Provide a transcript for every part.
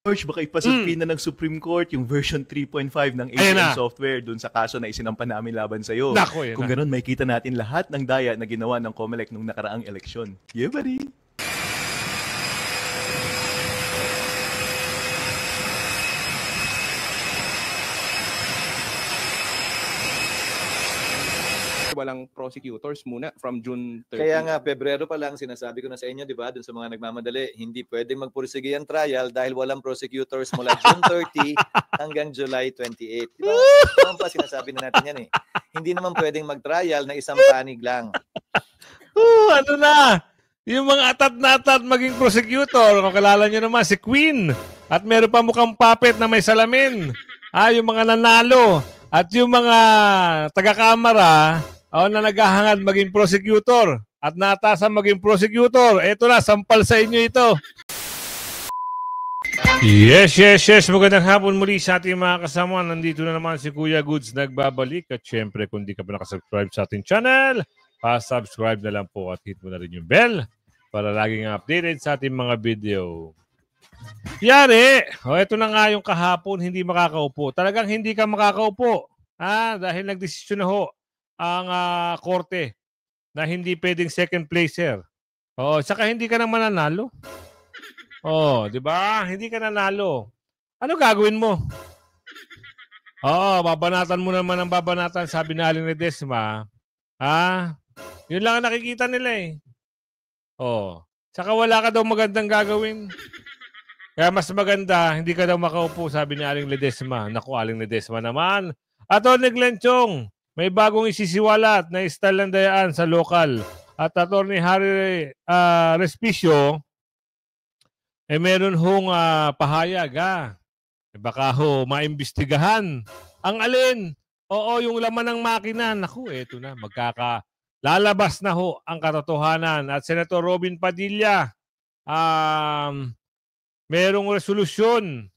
George, baka ipasubpin na ng Supreme Court yung version 3.5 ng ATM software dun sa kaso na isinampa namin laban sa'yo. Kung ganun, may kita natin lahat ng daya na ginawa ng COMELEC nung nakaraang eleksyon. Yeah, buddy! Walang prosecutors muna from June 30. Kaya nga, Pebrero pa lang, sinasabi ko na sa inyo, di ba, dun sa mga nagmamadali, hindi pwedeng magpursige ang trial dahil walang prosecutors mula June 30 hanggang July 28. Di ba? Noon pa, sinasabi na natin yan eh. Hindi naman pwedeng mag-trial na isang panig lang. Ano na? Yung mga atat na atat maging prosecutor, kung kalala nyo naman, si Queen. At meron pa mukhang puppet na may salamin. Yung mga nanalo. At yung mga taga-kamara, na naghahangad maging prosecutor at natasan maging prosecutor. Ito na, sampal sa inyo ito. Yes. Magandang hapon muli sa ating mga kasama. Nandito na naman si Kuya Goods nagbabalik. At syempre, kung di ka pa nakasubscribe sa ating channel, pa-subscribe na lang po at hit mo na rin yung bell para laging updated sa ating mga video. Yari! Ito na nga yung kahapon, hindi makakaupo. Talagang hindi ka makakaupo. Dahil nagdesisyon na ho ang korte na hindi pwedeng second placer. Saka hindi ka nang mananalo. Di ba? Hindi ka nanalo. Ano gagawin mo? Babanatan mo naman ang babanatan, sabi na Aling Ledesma. Yun lang ang nakikita nila eh. Saka wala ka daw magandang gagawin. Kaya mas maganda, hindi ka daw makaupo, sabi ni Aling Ledesma. Naku, Aling Ledesma naman. Atty. Glenchong, may bagong isisiwalat na style ng dayaan sa lokal. At Atty. Harry Respicio, meron hong pahayag. Baka ho, maimbestigahan. Ang alin? Yung laman ng makina. Naku, eto na, lalabas na ho ang katotohanan. At Senator Robin Padilla, merong resolusyon.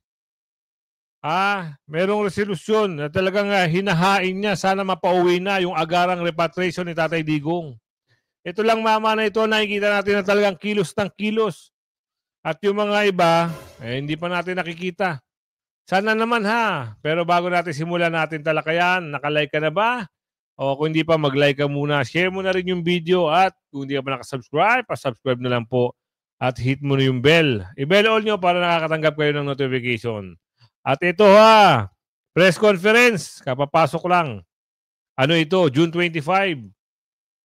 Merong resolusyon na talagang hinahain niya. Sana mapauwi na yung agarang repatriation ni Tatay Digong. Ito lang mama na ito, nakikita natin na talagang kilos ng kilos. At yung mga iba, hindi pa natin nakikita. Sana naman Pero bago natin simulan natin talakayan, nakalike ka na ba? O kung hindi pa, mag-like ka muna. Share mo na rin yung video at kung hindi ka pa nakasubscribe, pa-subscribe na lang po. At hit mo na yung bell. I-bell all nyo para nakakatanggap kayo ng notification. At ito press conference, kapapasok lang. Ano ito? June 25.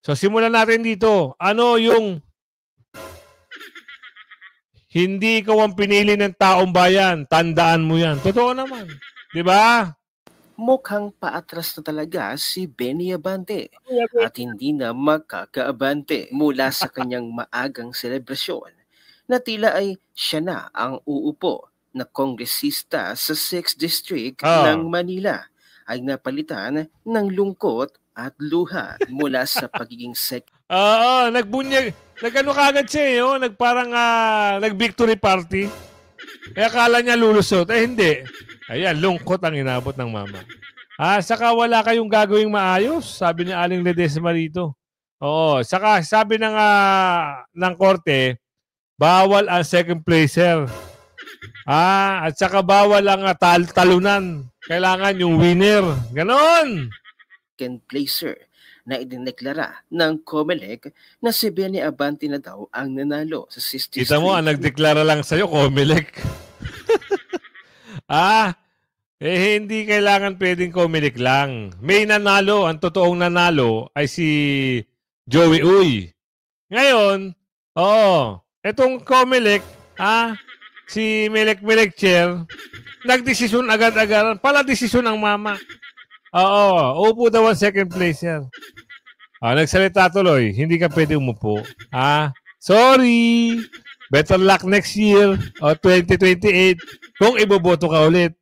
So simulan natin dito. Ano yung hindi ikaw ang pinili ng taong bayan? Tandaan mo yan. Totoo naman. Di ba? Mukhang paatras na talaga si Benny Abante at hindi na makakaabante mula sa kanyang maagang selebrasyon na tila ay siya na ang uupo na kongresista sa 6th District ng Manila ay napalitan ng lungkot at luha mula sa pagiging nagbunyag. Nag-ano kagad siya nagparang nag-victory party. Kaya akala niya lulusot. Hindi. Ayan, lungkot ang inabot ng mama. Saka wala kayong gagawing maayos, sabi ni Aling Ledesma rito. Saka sabi ng korte, bawal ang second placer. At saka bawal ang talunan. Kailangan yung winner. Ganon. Second placer na idineklara ng COMELEC na si Benny Abante na daw ang nanalo sa 6th District. Kita mo, ang nagdeklara lang sa'yo, COMELEC. Hindi kailangan pwedeng COMELEC lang. May nanalo. Ang totoong nanalo ay si Joey Uy. Ngayon, etong COMELEC, si Melek Chair, nagdesisyon agad-agaran. Pala desisyon ang mama. Upo daw ang second placer. Nagsalita tuloy. Hindi ka pwede umupo. Sorry. Better luck next year o 2028 kung iboboto ka ulit.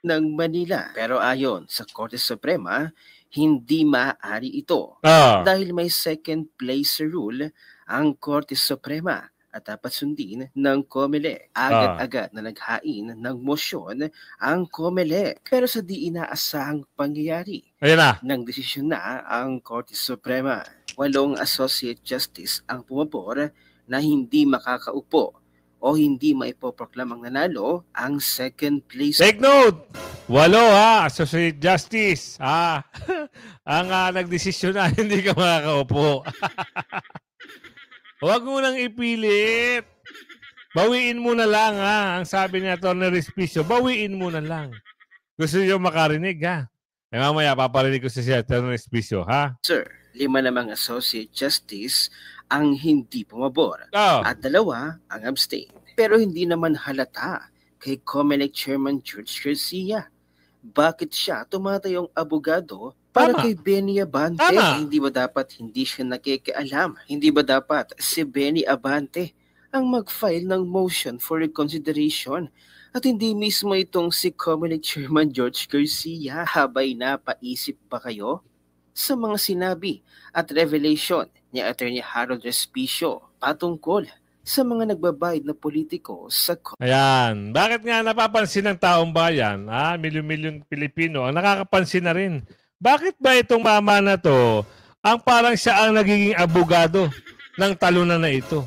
Ng Manila. Pero ayon sa Korte Suprema, hindi maaari ito dahil may second place rule ang Korte Suprema at dapat sundin ng COMELEC. Agad-agad na naghain ng mosyon ang COMELEC. Pero sa di inaasahang pangyayari ng desisyon na ang Korte Suprema. 8 Associate Justice ang pumabor na hindi makakaupo o hindi maipoproklamang nanalo ang second place. Take note! 8 ha, Associate Justice. Ang nagdesisyon na hindi ka makakaupo. Huwag mo nang ipilit. Bawiin mo na lang ha. Ang sabi ni Atty. Respicio, bawiin mo na lang. Gusto niyo makarinig ha. Mamaya paparinig ko si Atty. Respicio ha. Sir, 5 namang Associate Justice ang hindi pumabor at 2 ang abstain. Pero hindi naman halata kay COMELEC Chairman George Garcia. Bakit siya tumatayong abogado para kay Benny Abante? Hindi ba dapat hindi siya nakikialam? Hindi ba dapat si Benny Abante ang mag-file ng motion for reconsideration at hindi mismo itong si COMELEC Chairman George Garcia? Habay napaisip pa kayo sa mga sinabi at revelation ni Atty. Harold Respicio patungkol sa mga nagbabayad na politiko sa... Ayan. Bakit nga napapansin ng taong bayan, milyon-milyon Pilipino, ang nakakapansin na rin, bakit ba itong mama na to, ang parang siya ang nagiging abogado ng talunan na ito?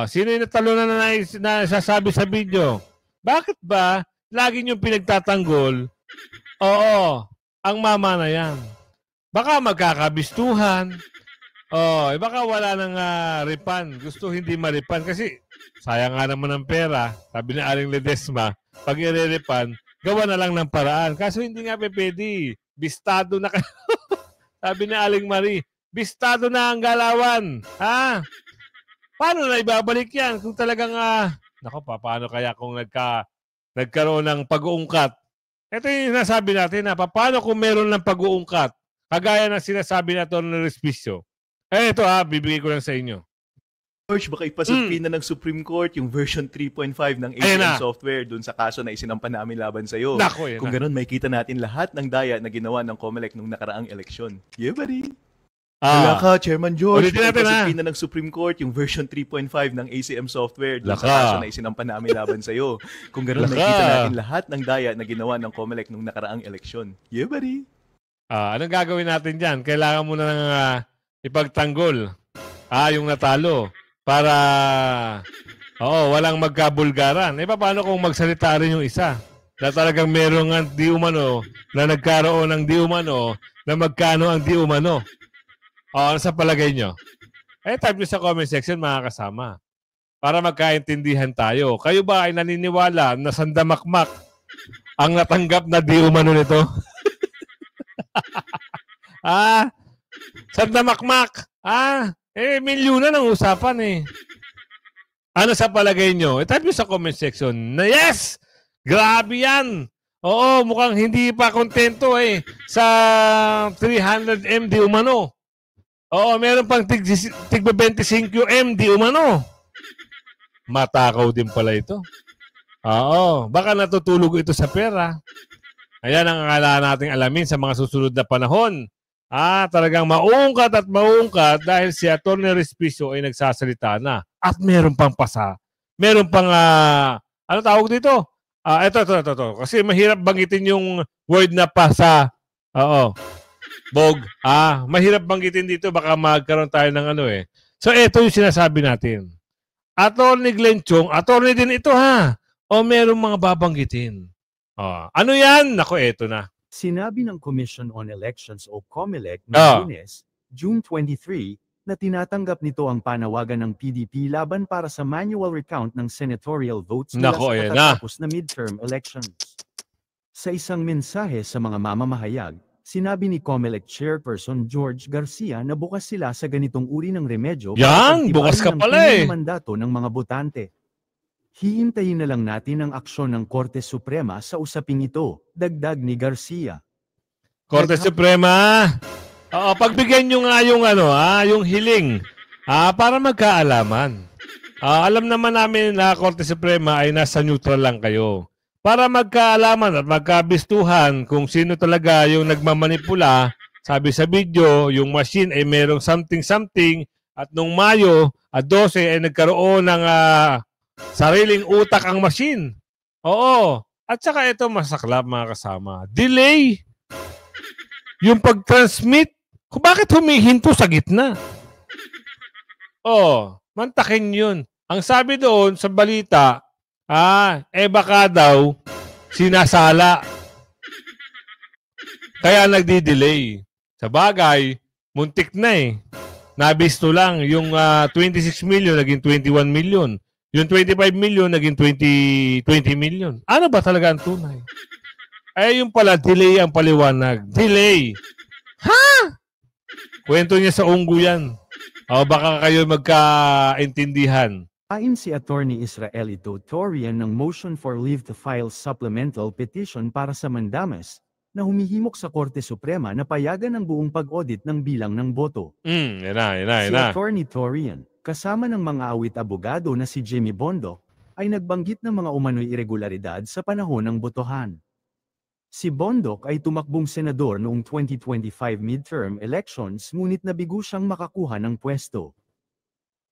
Sino yung talunan na nasasabi sa video? Bakit ba lagi niyong pinagtatanggol? Oo, ang mama na yan. Baka magkakabistuhan. Baka wala nang ripan. Gusto hindi maripan. Kasi sayang nga naman ng pera. Sabi ni Aling Ledesma, pag i-ripan, gawa na lang ng paraan. Kaso hindi nga pwede. Bistado na kayo. Sabi ni Aling Marie, bistado na ang galawan. Paano na ibabalik yan? Kung talagang, paano kaya kung nagkaroon ng pag-uungkat? Ito yung sinasabi natin, paano kung meron ng pag-uungkat? Kagaya ng sinasabi na ito ng Respicio. Ito bibigay ko lang sa inyo. George, baka ipasubpin na ng Supreme Court yung version 3.5 ng ACM software dun sa kaso na isinampan namin laban sa'yo. Kung ganun, makikita natin lahat ng daya na ginawa ng COMELEC nung nakaraang eleksyon. Yeah, buddy. Wala ka, Chairman George. Baka ipasubpin na ng Supreme Court yung version 3.5 ng ACM software dun sa kaso na isinampan namin laban sa'yo. Kung ganun, makikita natin lahat ng daya na ginawa ng COMELEC nung nakaraang eleksyon. Yeah, buddy. Anong gagawin natin dyan? Kailangan mo na ipagtanggol yung natalo para walang magkabulgaran. Paano kung magsalita rin yung isa na talagang merong di umano na nagkaroon ng di umano na magkano ang di umano? Ano sa palagay nyo? Type nyo sa comment section mga kasama para magkaintindihan tayo. Kayo ba ay naniniwala na sandamakmak ang natanggap na di umano nito? Sandamakmak. Milyonan ang usapan Ano sa palagay nyo? Type nyo sa comment section na yes! Grabe yan! Oo, mukhang hindi pa kontento sa 300M di umano. Oo, meron pang tigba 25M di umano. Matakaw din pala ito. Oo, baka natutulog ito sa pera. Ayan ang akala nating alamin sa mga susunod na panahon. Talagang maungkat at maungkat dahil si Atty. Respicio ay nagsasalita na. At meron pang pasa. Meron pang, ano tawag dito? Ito. Kasi mahirap banggitin yung word na pasa. Oo. Bog. Mahirap banggitin dito. Baka magkaroon tayo ng ano So, ito yung sinasabi natin. Atty. Glenn Chong, attorney din ito O merong mga babanggitin. Ano yan? Nako, eto na. Sinabi ng Commission on Elections o COMELEC noong Lunes, June 23, na tinatanggap nito ang panawagan ng PDP laban para sa manual recount ng senatorial votes mula sa katatapos na midterm elections. Sa isang mensahe sa mga mamamahayag, sinabi ni COMELEC Chairperson George Garcia na bukas sila sa ganitong uri ng remedyo para bukas ka pala mandato ng mga botante. Hihintayin na lang natin ang aksyon ng Korte Suprema sa usaping ito, dagdag ni Garcia. Korte Suprema, pagbigyan nyo nga yung yung hiling, para magkaalaman. Alam naman namin na Korte Suprema ay nasa neutral lang kayo. Para magkaalaman at magkabistuhan kung sino talaga yung nagmamanipula. Sabi sa video, yung machine ay merong something at nung Mayo 12 ay nagkaroon ng sariling utak ang machine. Oo. At saka ito masaklap mga kasama. Delay. Yung pag-transmit. Kung bakit humihinto sa gitna? Mantakin yun. Ang sabi doon sa balita, baka daw sinasala. Kaya nagdi-delay. Sa bagay, muntik na eh. Nabisto lang. Yung 26 million naging 21 million. Yung 25 million naging 20 million. Ano ba talaga ang tunay? Yung pala, delay ang paliwanag. Delay! Ha? Kwento niya sa unggo yan. O baka kayo magkaintindihan. Ayon si Attorney Israelito Torian ng motion for leave to file supplemental petition para sa mandamus na humihimok sa Korte Suprema na payagan ang buong pag-audit ng bilang ng boto. Yan na. Si Attorney Torian, kasama ng mga awit abogado na si Jimmy Bondoc, ay nagbanggit ng mga umano'y irregularidad sa panahon ng botohan. Si Bondoc ay tumakbong senador noong 2025 midterm elections ngunit nabigo siyang makakuha ng pwesto.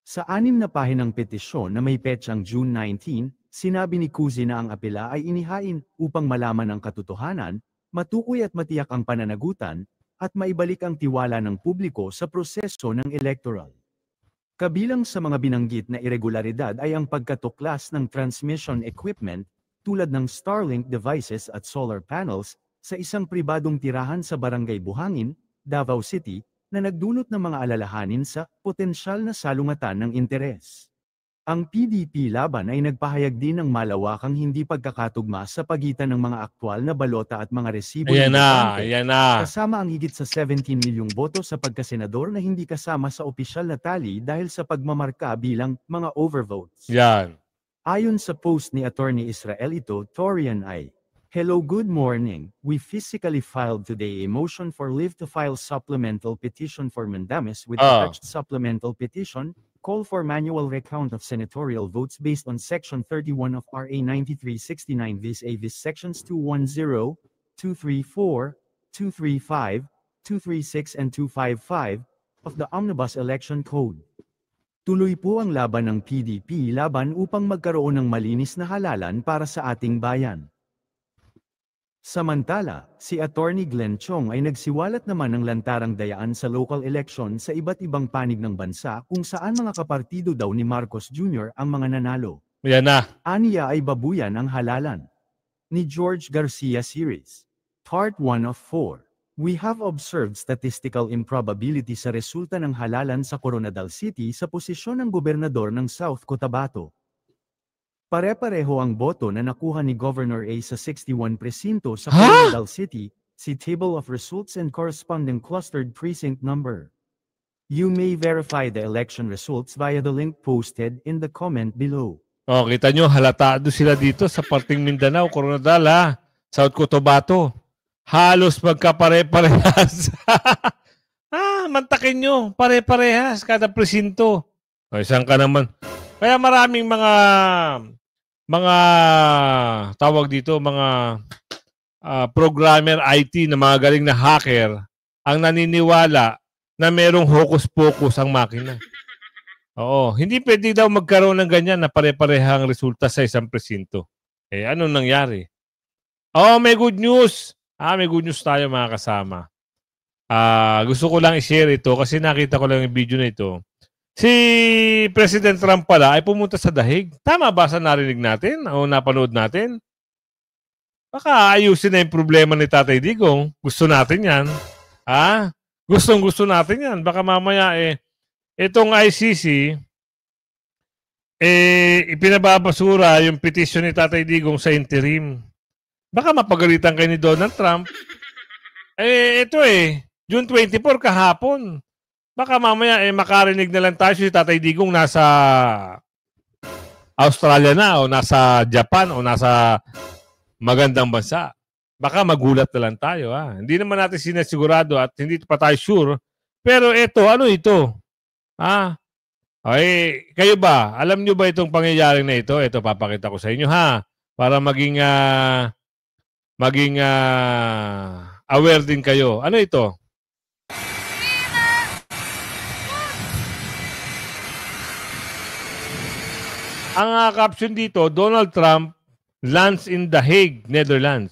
Sa 6 na pahinang petisyon na may petsang June 19, sinabi ni Cusi na ang apela ay inihain upang malaman ang katotohanan, matukoy at matiyak ang pananagutan, at maibalik ang tiwala ng publiko sa proseso ng electoral. Kabilang sa mga binanggit na irregularidad ay ang pagkatuklas ng transmission equipment, tulad ng Starlink devices at solar panels, sa isang pribadong tirahan sa Barangay Buhangin, Davao City, na nagdulot ng mga alalahanin sa potensyal na salungatan ng interes. Ang PDP laban ay nagpahayag din ng malawakang hindi pagkakatugma sa pagitan ng mga aktwal na balota at mga resibo Ayan na. kasama ang higit sa 17 milyong boto sa pagkasenador na hindi kasama sa opisyal na tali dahil sa pagmamarka bilang mga overvotes. Yan. Ayon sa post ni Attorney Israelito Torian ay, "Hello, good morning. We physically filed today a motion for leave to file supplemental petition for mandamus with attached supplemental petition, call for manual recount of senatorial votes based on Section 31 of RA 9369 vis-a-vis Sections 210, 234, 235, 236 and 255 of the Omnibus Election Code." Tuloy po ang laban ng PDP laban upang magkaroon ng malinis na halalan para sa ating bayan. Samantala, si Attorney Glenn Chong ay nagsiwalat naman ng lantarang dayaan sa local election sa iba't ibang panig ng bansa kung saan mga kapartido daw ni Marcos Jr. ang mga nanalo. Yan na. Aniya ay babuyan ang halalan. Ni George Garcia Series. Part 1 of 4. We have observed statistical improbability sa resulta ng halalan sa Coronadal City sa posisyon ng gobernador ng South Cotabato. Pare-pareho ang boto na nakuha ni Governor A sa 61 presinto sa Coronadal City, see Table of Results and corresponding clustered precinct number. You may verify the election results via the link posted in the comment below. Kita nyo, halata doon sila dito sa parting Mindanao, Coronadal, South Cotabato. Halos magkapare-parehas. Mantakin nyo, pare-parehas kada presinto. Isang ka naman. Kaya maraming mga tawag dito, mga programmer IT na mga galing na hacker ang naniniwala na merong hocus-pocus ang makina. Oo, hindi pwede daw magkaroon ng ganyan na pare-parehang resulta sa isang presinto. Anong nangyari? May good news. May good news tayo mga kasama. Gusto ko lang i-share ito kasi nakita ko lang yung video na ito. Si President Trump pala ay pumunta sa dahig. Tama ba sa narinig natin o napanood natin? Baka ayusin na yung problema ni Tatay Digong. Gusto natin yan. Gustong-gusto natin yan. Baka mamaya itong ICC ipinababasura yung petition ni Tatay Digong sa interim. Baka mapagalitan kayo ni Donald Trump. Ito June 24 kahapon. Baka mamaya makarinig na lang tayo si Tatay Digong nasa Australia na o nasa Japan o nasa magandang bansa. Baka magulat na lang tayo. Hindi naman natin sinasigurado at hindi pa tayo sure. Pero ano ito? Kayo ba? Alam nyo ba itong pangyayaring na ito? Ito papakita ko sa inyo para maging aware din kayo. Ano ito? Ang caption dito, Donald Trump lands in The Hague, Netherlands.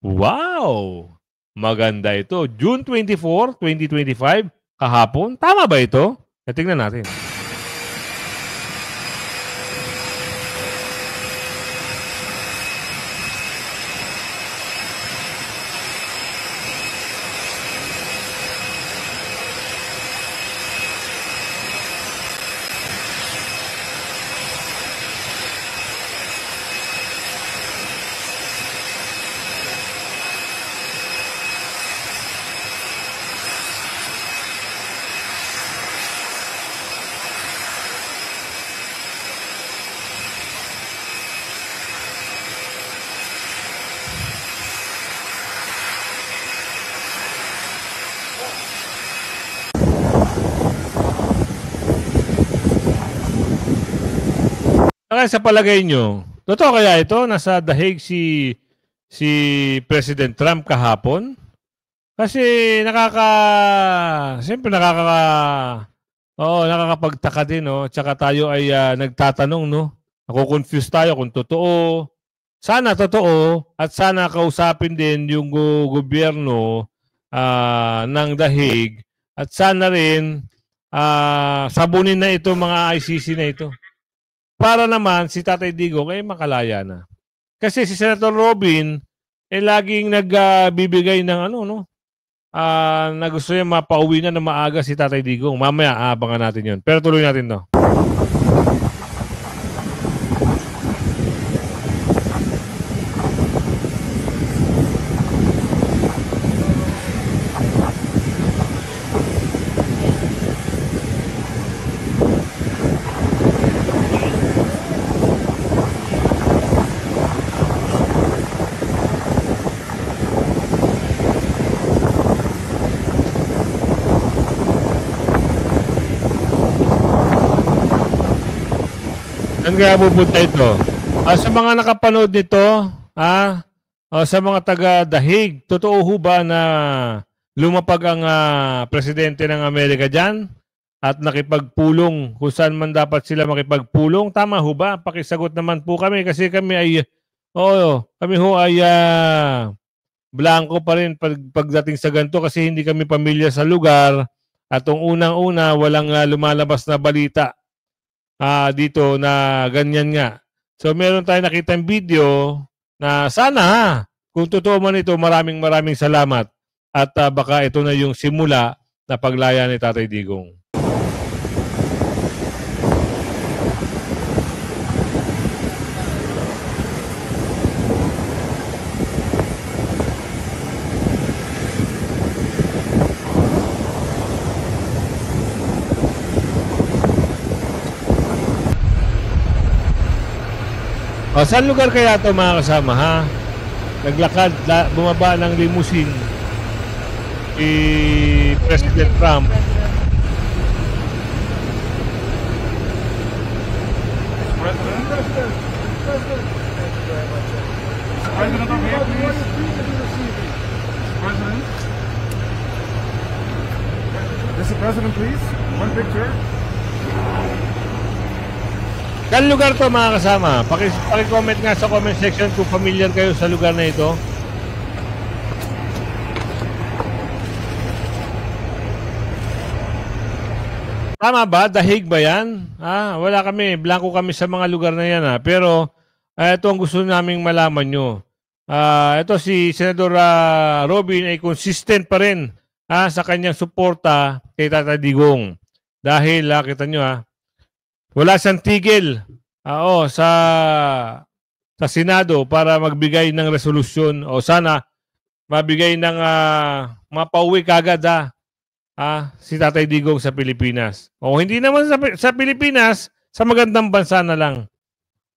Wow! Maganda ito. June 24, 2025, kahapon. Tama ba ito? Tingnan natin. Baka sa palagay nyo, totoo kaya ito? Nasa dahig si President Trump kahapon? Kasi siyempre nakakapagtaka din, no? Tsaka tayo ay nagtatanong, no? Nako-confuse tayo kung totoo. Sana totoo at sana kausapin din yung gobyerno ng dahig at sana rin sabunin na ito mga ICC na ito. Para naman si Tatay Digong ay makalaya na. Kasi si Senator Robin laging nagbibigay ng na gusto niya mapauwi na maaga si Tatay Digong. Mamaya aabangan natin yun. Pero tuloy natin to. Saan kaya pupunta ito? Sa mga nakapanood nito, sa mga taga-dahig, totoo ho ba na lumapag ang presidente ng Amerika dyan at nakipagpulong kung saan man dapat sila makipagpulong? Tama ho ba? Pakisagot naman po kami kasi kami ay blanco pa rin pagdating sa ganito kasi hindi kami pamilya sa lugar at ang unang-una walang lumalabas na balita dito na ganyan nga. So meron tayong nakitang video na sana kung totoo man ito, maraming salamat at baka ito na yung simula na paglaya ni Tatay Digong. Saan lugar kaya ito mga kasama, ha? Naglakad, bumaba ng limousine si President Trump. President, okay, please. President. Mr. President, please. One picture. Saan lugar to mga kasama? Paki-comment nga sa comment section kung familiar kayo sa lugar na ito. Tama ba? Dahig ba yan? Wala kami. Blanco kami sa mga lugar na yan. Pero ito ang gusto naming malaman nyo. Ito si Senador Robin ay consistent pa rin sa kanyang suporta kay Tatay Digong. Dahil, kita nyo wala siyang tigil sa Senado para magbigay ng resolusyon o sana mabigay ng mapauwi kagad si Tatay Digong sa Pilipinas. O hindi naman sa Pilipinas, sa magandang bansa na lang.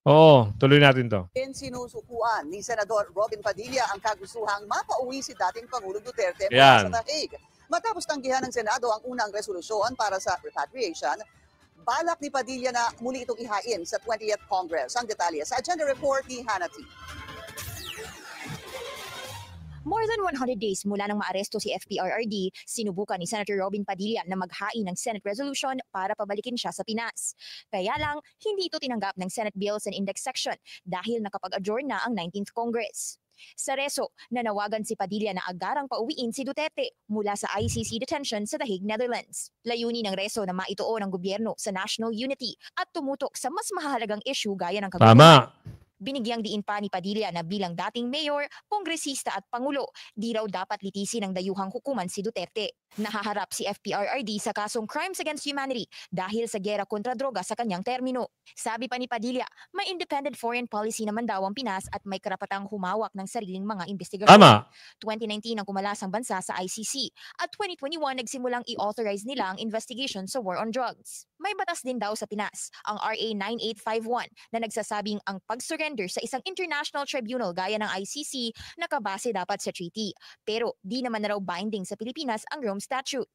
Oo, tuloy natin to. Sinusukuan ni Senador Robin Padilla ang kagustuhang mapauwi si dating Pangulong Duterte mula sa Hague. Matapos tanggihan ng Senado ang unang resolusyon para sa repatriation, balak ni Padilla na muli itong ihain sa 20th Congress. Ang detalye sa agenda report ni Hannity. More than 100 days mula nang maaresto si FPRRD, sinubukan ni Senator Robin Padilla na maghain ng Senate resolution para pabalikin siya sa Pinas. Kaya lang, hindi ito tinanggap ng Senate Bills and Index Section dahil nakapag-adjourn na ang 19th Congress. Sa reso, nanawagan si Padilla na agarang pauwiin si Duterte mula sa ICC detention sa The Hague, Netherlands. Layunin ng reso na maituo ng gobyerno sa national unity at tumutok sa mas mahalagang issue gaya ng Tama. Binigyang diin pa ni Padilla na bilang dating mayor, kongresista at pangulo, di raw dapat litisin ng dayuhang hukuman si Duterte. Nahaharap si FPRRD sa kasong Crimes Against Humanity dahil sa giyera kontra droga sa kanyang termino. Sabi pa ni Padilla, may independent foreign policy naman daw ang Pinas at may karapatang humawak ng sariling mga investigasyon. Tama. 2019 ang kumalas ang bansa sa ICC at 2021 nagsimulang i-authorize nila ang investigation sa war on drugs. May batas din daw sa Pinas, ang RA 9851 na nagsasabing ang pag-surrender sa isang international tribunal gaya ng ICC nakabase dapat sa treaty. Pero di naman na raw binding sa Pilipinas ang Rome Statute.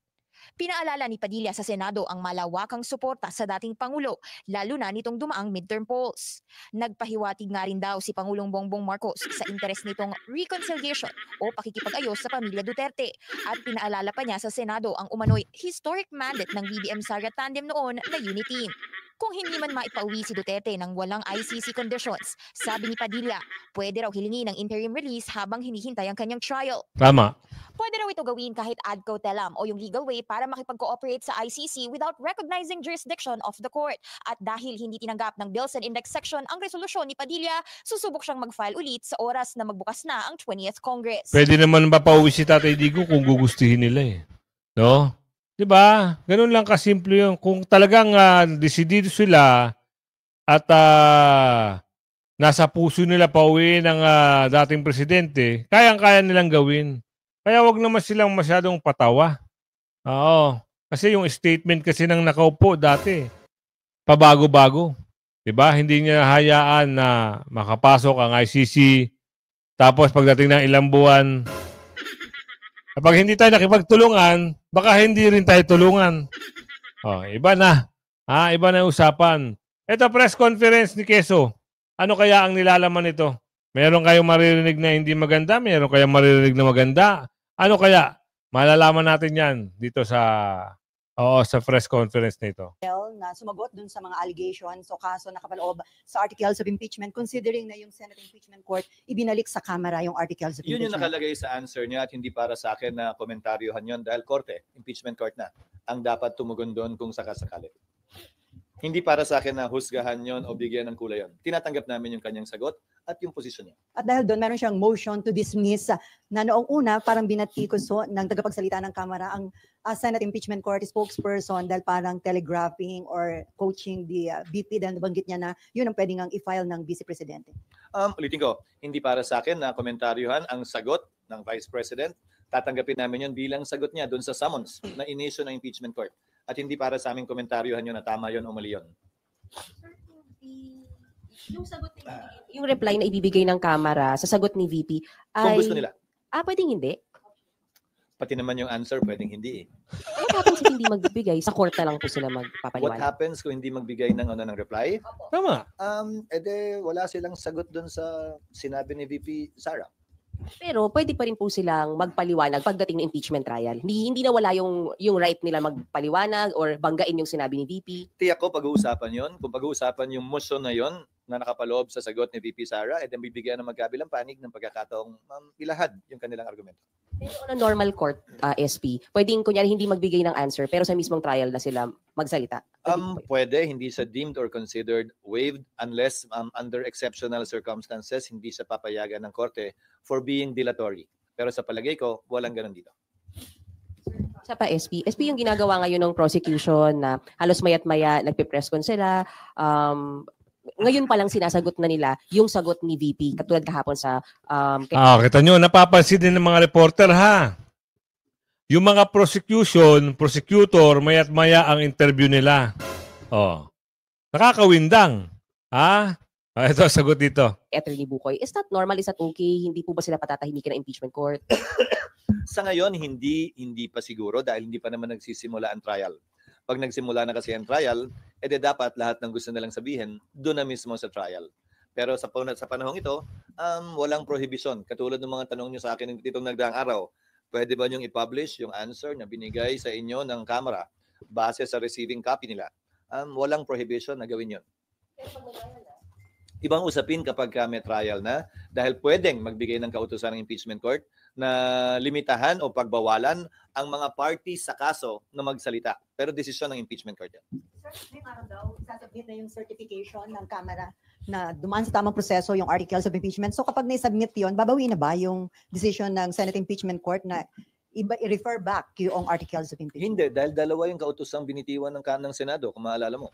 Pinaalala ni Padilla sa Senado ang malawakang suporta sa dating Pangulo, lalo na nitong dumaang midterm polls. Nagpahiwatig nga rin daw si Pangulong Bongbong Marcos sa interes nitong reconciliation o pakikipag-ayos sa pamilya Duterte at pinaalala pa niya sa Senado ang umano'y historic mandate ng BBM Sara tandem noon na unity. Kung hindi man maipauwi si Duterte ng walang ICC conditions, sabi ni Padilla, pwede raw hilingin ng interim release habang hinihintay ang kanyang trial. Tama. Pwede raw ito gawin kahit ad cautelam o yung legal way para makipag-cooperate sa ICC without recognizing jurisdiction of the court. At dahil hindi tinanggap ng Bills and Index Section ang resolusyon ni Padilla, susubok siyang mag-file ulit sa oras na magbukas na ang 20th Congress. Pwede naman mapauwi si Tatay Digo kung gugustuhin nila eh. No? Diba? Ganun lang kasimple yun. Kung talagang desidido sila at nasa puso nila pauwi ng dating presidente, kayang-kaya nilang gawin. Kaya wag naman silang masyadong patawa. Oo. Kasi yung statement kasi ng nakaupo dati, pabago-bago. Diba? Hindi niya hayaan na makapasok ang ICC. Tapos pagdating ng ilang buwan, kapag hindi tayo nakipagtulungan, baka hindi rin tayo tulungan. Oh, iba na. Iba na yung usapan. Ito press conference ni Quezon. Ano kaya ang nilalaman nito? Meron kayong maririnig na hindi maganda? Meron kayong maririnig na maganda? Ano kaya? Malalaman natin yan dito sa press conference nito. Na sumagot dun sa mga allegations o kaso nakapaloob sa articles of impeachment, considering na yung Senate Impeachment Court ibinalik sa Kamara yung articles of impeachment. Yun yung nakalagay sa answer niya at hindi para sa akin na komentaryohan yun dahil korte, impeachment court na, ang dapat tumugon doon kung sakasakali. Hindi para sa akin na husgahan yon o bigyan ng kulay yon. Tinatanggap namin yung kanyang sagot at yung posisyon niya. At dahil doon, meron siyang motion to dismiss na noong una, parang binatikuso ng tagapagsalita ng Kamara ang Senate Impeachment Court spokesperson dahil parang telegraphing or coaching the VP dahil nabanggit niya na yun ang pwedeng i-file ng Vice Presidente. Ulitin ko, hindi para sa akin na komentaryohan ang sagot ng Vice President. Tatanggapin namin yun bilang sagot niya doon sa summons na inisyo ng impeachment court. At hindi para sa aming komentaryohan yun na tama yun o mali yun. Yung sagot yung reply na ibibigay ng Kamara sa sagot ni VP ay... Kung gusto nila. Pwedeng hindi? Pati naman yung answer, pwedeng hindi eh. What happens if hindi magbibigay? Sa court na lang po sila magpapaliwanag. What happens kung hindi magbigay ng reply? Tama. Wala silang sagot doon sa sinabi ni VP Sara. Pero pwede pa rin po silang magpaliwanag pagdating ng impeachment trial. Hindi na wala yung right nila magpaliwanag or banggain yung sinabi ni VP. Tiyak ko pag-uusapan yon. Kung pag-uusapan yung motion na yon na nakapaloob sa sagot ni VP Sara, then bibigyan ng magkabilang panig ng pagkakataong ilahad yung kanilang argumento. Pero on a normal court, SP, pwedeng kunyari hindi magbigay ng answer pero sa mismong trial na sila magsalita? Pwede, hindi siya deemed or considered waived unless under exceptional circumstances hindi siya papayagan ng korte for being dilatory. Pero sa palagay ko, walang ganun dito. Sa pa SP yung ginagawa ngayon ng prosecution na halos mayat-maya nagpe-press con sila, ngayon pa lang sinasagot na nila yung sagot ni VP katulad kahapon sa kita nyo, napapansin din ng mga reporter ha. Yung mga prosecutor, mayat-maya ang interview nila. Nakakawindang. Ito, sagot dito. Attorney Bukoy, is that normal? Is that okay? Hindi po ba sila patatahimikin ng impeachment court? Sa ngayon, hindi pa siguro dahil hindi pa naman nagsisimula ang trial. Pag nagsimula na kasi ang trial, dapat lahat ng gusto nilang sabihin doon na mismo sa trial. Pero sa panahong ito, walang prohibition. Katulad ng mga tanong niyo sa akin ditong nagdaang araw, pwede ba niyong i-publish yung answer na binigay sa inyo ng Kamara base sa receiving copy nila? Walang prohibition na gawin yun. Ibang usapin kapag may trial na dahil pwedeng magbigay ng kautusan ng impeachment court na limitahan o pagbawalan ang mga party sa kaso na magsalita. Pero desisyon ng impeachment court yan. Sir, may araw daw, sasubmit na yung certification ng Kamara na dumaan sa tamang proseso yung articles of impeachment. So kapag na-submit yun, babawi na ba yung decision ng Senate Impeachment Court na i-refer back yung articles of impeachment? Hindi, dahil dalawa yung kautusang binitiwan ng Senado, kung maalala mo.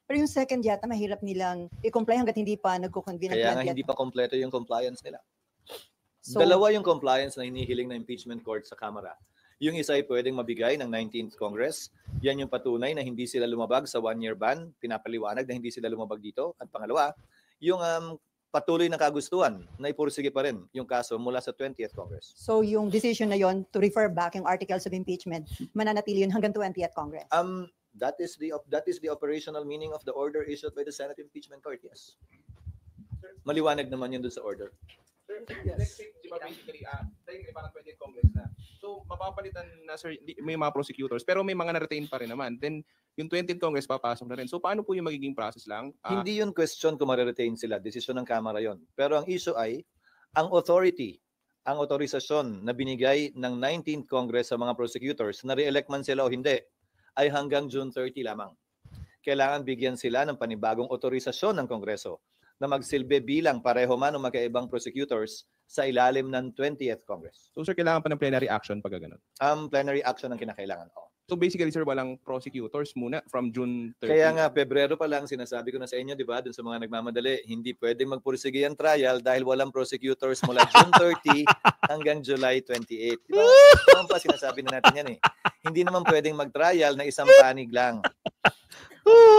Pero yung second yata, mahirap nilang i-comply hanggat hindi pa nagko-convene. Kaya nga hindi pa kompleto yung compliance nila. So, dalawa yung compliance na hinihiling ng impeachment court sa Kamara. Yung isa ay pwedeng mabigay ng 19th Congress. Yan yung patunay na hindi sila lumabag sa one-year ban. Pinapaliwanag na hindi sila lumabag dito. At pangalawa, yung patuloy na kagustuhan na ipursige pa rin yung kaso mula sa 20th Congress. So yung decision na yon to refer back yung articles of impeachment, mananatili yun hanggang 20th Congress? That is the operational meaning of the order issued by the Senate Impeachment Court, yes. Maliwanag naman yun doon sa order. Next week, di ba basically, dahil parang 20th Congress na. So, mapapalitan na, sir, may mga prosecutors, pero may mga na-retain pa rin naman. Then, yung 20th Congress papasok na rin. So, paano po yung magiging process lang? Hindi yun question kung ma-retain sila. Desisyon ng Kamara yon. Pero ang issue ay, ang authority, ang otorisasyon na binigay ng 19th Congress sa mga prosecutors, na re-elect man sila o hindi, ay hanggang June 30 lamang. Kailangan bigyan sila ng panibagong otorisasyon ng Kongreso na magsilbi bilang pareho man o magkaibang prosecutors sa ilalim ng 20th Congress. So, sir, kailangan pa ng plenary action pag gano'n? Plenary action ang kinakailangan. So, basically, sir, walang prosecutors muna from June 30? Kaya nga, Pebrero pa lang, sinasabi ko na sa inyo, di ba, dun sa mga nagmamadali, hindi pwedeng magpursige ang trial dahil walang prosecutors mula June 30 hanggang July 28. Di ba? Noon pa sinasabi na natin yan eh. Hindi naman pwedeng mag-trial na isang panig lang.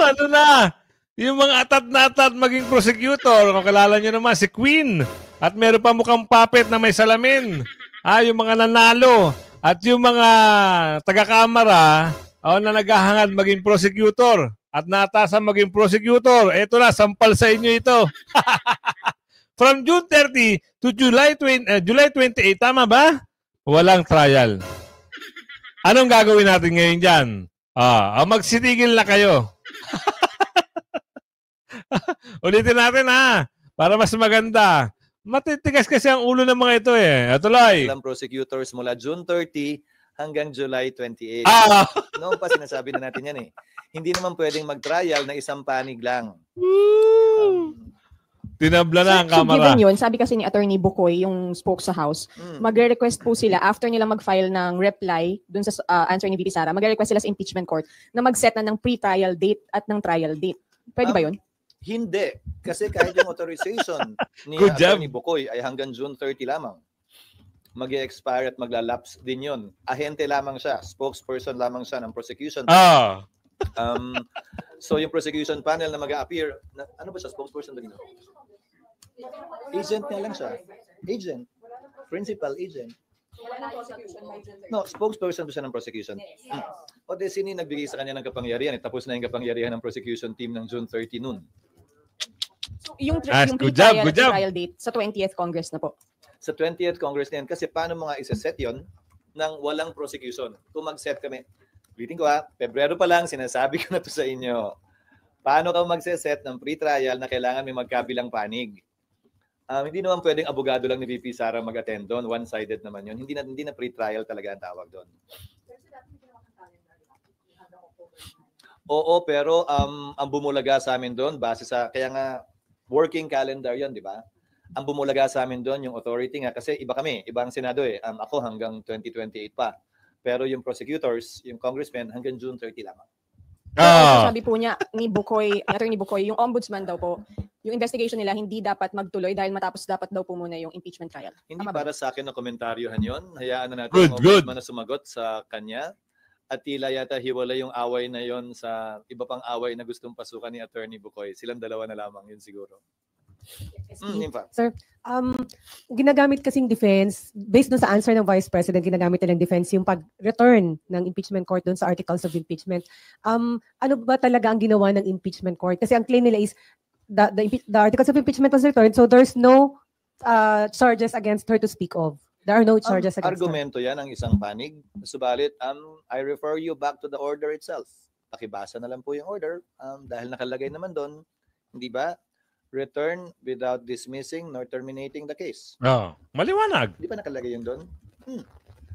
Ano na? Yung mga atat na atat maging prosecutor, kung kilala nyo naman, si Queen. At meron pa mukhang puppet na may salamin. Yung mga nanalo. At yung mga taga-kamara na naghahangad maging prosecutor. At natasan maging prosecutor. Eto na, sampal sa inyo ito. From June 30 to July 28, tama ba? Walang trial. Anong gagawin natin ngayon dyan? Magsitigil na kayo. Ulitin natin para mas maganda. Matitigas kasi ang ulo ng mga ito eh. Tuloy. Walang prosecutors mula June 30 hanggang July 28. Noon pa sinasabi na natin yan eh. Hindi naman pwedeng mag-trial na isang panig lang. Tinabla na ang kamera. So given yun, sabi kasi ni Attorney Bukoy, yung spoke sa House, magre-request po sila after nila mag-file ng reply dun sa answer ni VP Sara, magre-request sila sa impeachment court na mag-set na ng pre-trial date at ng trial date. Pwede ba yun? Hindi. Kasi kahit yung authorization ni Attorney Bukoy ay hanggang June 30 lamang. Mag-expire at maglalapse din yun. Ahente lamang siya. Spokesperson lamang siya ng prosecution. So yung prosecution panel na mag-a-appear, ano ba siya? Spokesperson ba dito? Agent nga lang siya. Agent. Principal agent. No, spokesperson siya ng prosecution. O de sino yung nagbigay sa kanya ng kapangyarihan? Tapos na yung kapangyarihan ng prosecution team ng June 30 noon. So, yung trial date sa 20th Congress na po. Sa 20th Congress na yan. Kasi paano mo nga isa-set yun nang walang prosecution? Kung mag-set kami, ulitin ko Pebrero pa lang, sinasabi ko na to sa inyo. Paano ka mag-set ng pre-trial na kailangan may magkabilang panig? Hindi naman pwedeng abogado lang ni VP Sara mag-attend doon. One-sided naman yun. Hindi na pre-trial talaga ang tawag doon. Oo, pero ang bumulaga sa amin doon, base sa, kaya nga, working calendar yon, di ba? Ang bumulaga sa amin doon, yung authority nga, kasi iba kami, iba ang Senado eh. Ako hanggang 2028 pa. Pero yung prosecutors, yung congressmen, hanggang June 30 lamang. Sabi po niya, ni Bukoy, Attorney Bukoy, yung ombudsman daw po, yung investigation nila hindi dapat magtuloy dahil matapos dapat daw po muna yung impeachment trial. Hindi para sa akin na komentaryohan yon. Hayaan na natin yung ombudsman na sumagot sa kanya. At tila yata hiwala yung away na yon sa iba pang away na gustong pasukan ni Attorney Bukoy. Silang dalawa na lamang yun siguro. Sir, ginagamit kasing defense, based dun sa answer ng Vice President, ginagamit nilang defense yung pag-return ng impeachment court dun sa articles of impeachment. Ano ba talaga ang ginawa ng impeachment court? Kasi ang claim nila is the articles of impeachment was returned, so there's no charges against her to speak of. There are no charges against argumento yan ang isang panig. Subalit, I refer you back to the order itself. Pakibasa na lang po yung order dahil nakalagay naman doon, hindi ba? Return without dismissing nor terminating the case. Maliwanag. Di ba nakalagay yun doon?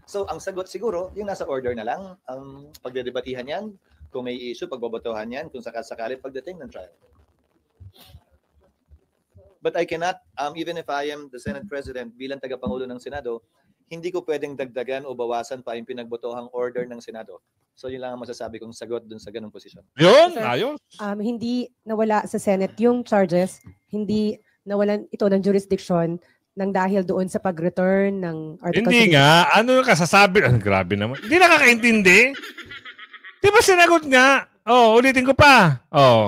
So, ang sagot siguro, yung nasa order na lang, pagdedebatihan yan, kung may issue, pagbobotohan yan, kung sakasakali pagdating ng trial. But I cannot, even if I am the Senate President, bilang tagapangulo ng Senado, hindi ko pwedeng dagdagan o bawasan pa yung pinagbotohang order ng Senado. So yun lang ang masasabi kong sagot dun sa ganung posisyon. Yun, ayos. Hindi nawala sa Senate yung charges, hindi nawalan ito ng jurisdiction nang dahil doon sa pag-return ng articles. Hindi nga. Ano kasasabi? Grabe naman. Hindi nakakaintindi. Di ba sinagot nga? Ulitin ko pa.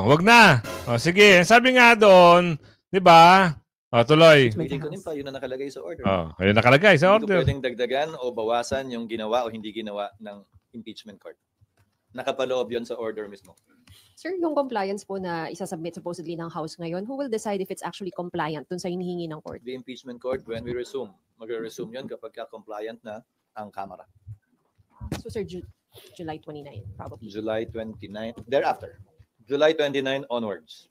Wag na. Sige. Sabi nga doon, di ba? Tuloy. Pili ko din pa, yun na nakalagay sa order. Ayun nakalagay sa Hindi ko order. pwedeng dagdagan o bawasan yung ginawa o hindi ginawa ng impeachment court. Nakapaloob yun sa order mismo. Sir, yung compliance po na isasubmit supposedly ng House ngayon, who will decide if it's actually compliant dun sa hinihingi ng court? The impeachment court, when we resume, magre-resume yun kapag compliant na ang Kamara. So, sir, July 29, probably. July 29, thereafter. July 29 onwards.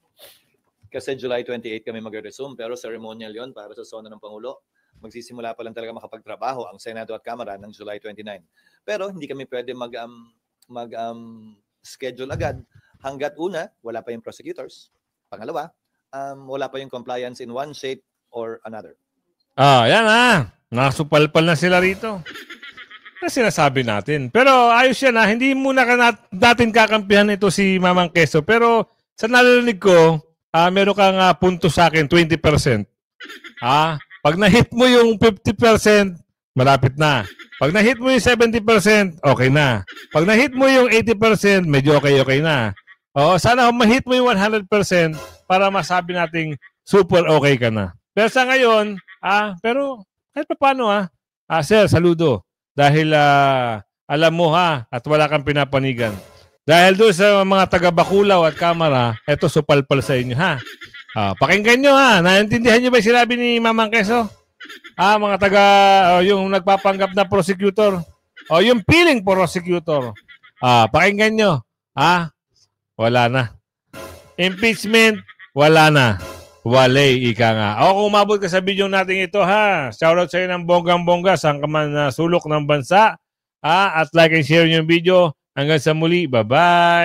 Kasi July 28 kami magre-resume, pero ceremonial yon para sa sona ng Pangulo. Magsisimula pa lang talaga makapagtrabaho ang Senado at Kamara ng July 29. Pero hindi kami pwede schedule agad hanggat una, wala pa yung prosecutors. Pangalawa, wala pa yung compliance in one shape or another. Yan Nakasupalpal na sila rito. Na sinasabi natin. Pero ayos yan hindi muna natin kakampihan ito si Mamang Quezon. Pero sa narinig ko, meron kang punto sa akin, 20%. Pag na-hit mo yung 50%, malapit na. Pag na-hit mo yung 70%, okay na. Pag na-hit mo yung 80%, medyo okay na. Sana ma-hit mo yung 100% para masabi nating super okay ka na. Pero sa ngayon, pero kahit pa paano sir, saludo. Dahil alam mo at wala kang pinapanigan. Dahil doon sa mga taga-Baculaw at Kamara, eto supalpal sa inyo pakinggan nyo Naintindihan nyo ba yung sinabi ni Mamang Quezon? Mga taga, yung nagpapanggap na prosecutor. Yung piling prosecutor. Pakinggan nyo. Wala na. Impeachment, wala na. Walay, ika nga. Kung umabot ka sa video natin ito, shoutout sa iyo ng bonggang-bongga, saan ka man sulok ng bansa. At like and share yung video. Hanggang sa muli. Bye-bye.